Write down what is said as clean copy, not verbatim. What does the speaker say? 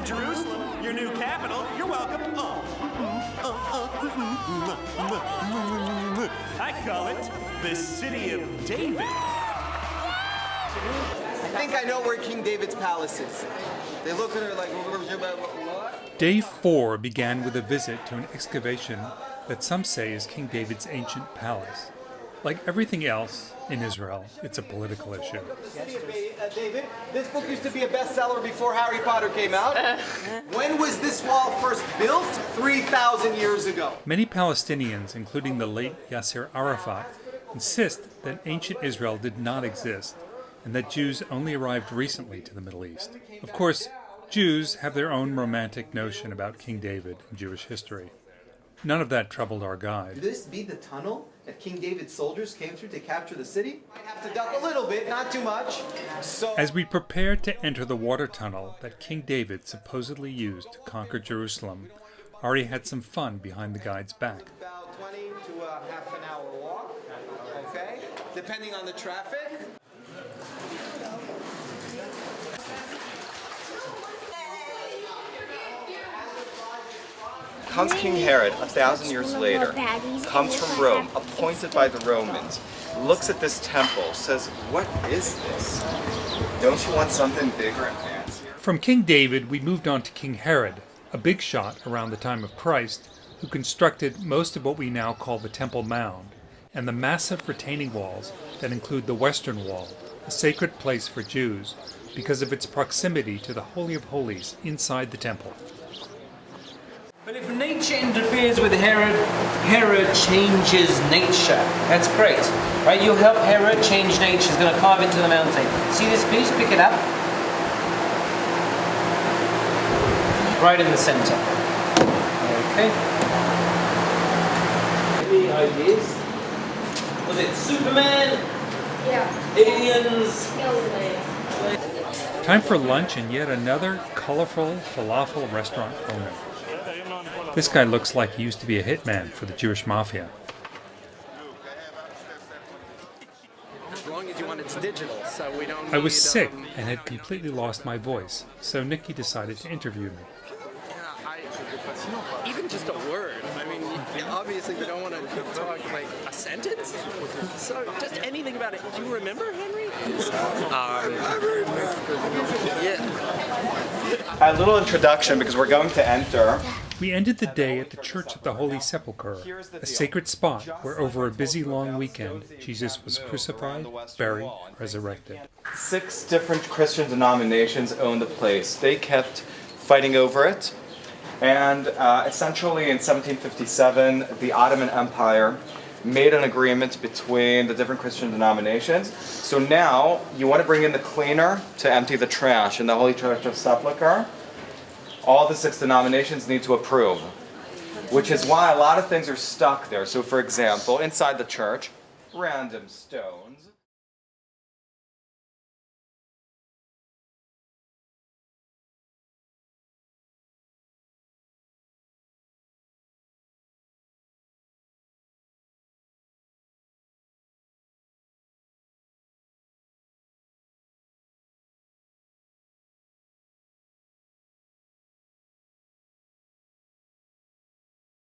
Jerusalem, your new capital. You're welcome. I call it the City of David. I think I know where King David's palace is. They look at her like, what? Day 4 began with a visit to an excavation that some say is King David's ancient palace. Like everything else in Israel, it's a political issue. David, this book used to be a bestseller before Harry Potter came out. When was this wall first built? 3,000 years ago. Many Palestinians, including the late Yasser Arafat, insist that ancient Israel did not exist and that Jews only arrived recently to the Middle East. Of course, Jews have their own romantic notion about King David in Jewish history. None of that troubled our guide. Could this be the tunnel that King David's soldiers came through to capture the city? I have to duck a little bit, not too much. As we prepared to enter the water tunnel that King David supposedly used to conquer Jerusalem, Ari had some fun behind the guide's back. About 20 to a half an hour walk, okay? Depending on the traffic. Comes King Herod 1,000 years later, comes from Rome, appointed by the Romans, looks at this temple, says, what is this? Don't you want something bigger and fancier? From King David, we moved on to King Herod, a big shot around the time of Christ, who constructed most of what we now call the Temple Mound, and the massive retaining walls that include the Western Wall, a sacred place for Jews, because of its proximity to the Holy of Holies inside the temple. But if nature interferes with Herod, Herod changes nature. That's great, right? You'll help Herod change nature. He's going to carve into the mountain. See this piece? Pick it up. Right in the center. Okay. Any ideas? Was it Superman? Yeah. Aliens? Time for lunch in yet another colorful falafel restaurant owner. This guy looks like he used to be a hitman for the Jewish mafia. As long as you want it's digital, so we don't I was sick and had completely lost my voice, so Nikki decided to interview me. even just a word. I mean, obviously we don't want to talk like a sentence. So just anything about it. Do you remember, Henry? Yeah. A little introduction because we're going to enter. We ended the day at the Church of the Holy Sepulchre, a sacred spot where over a busy long weekend, Jesus was crucified, buried, resurrected. 6 different Christian denominations owned the place. They kept fighting over it. And essentially in 1757, the Ottoman Empire made an agreement between the different Christian denominations. So now, you want to bring in the cleaner to empty the trash in the Holy Church of Sepulchre. All the 6 denominations need to approve, which is why a lot of things are stuck there. So for example, inside the church, random stones.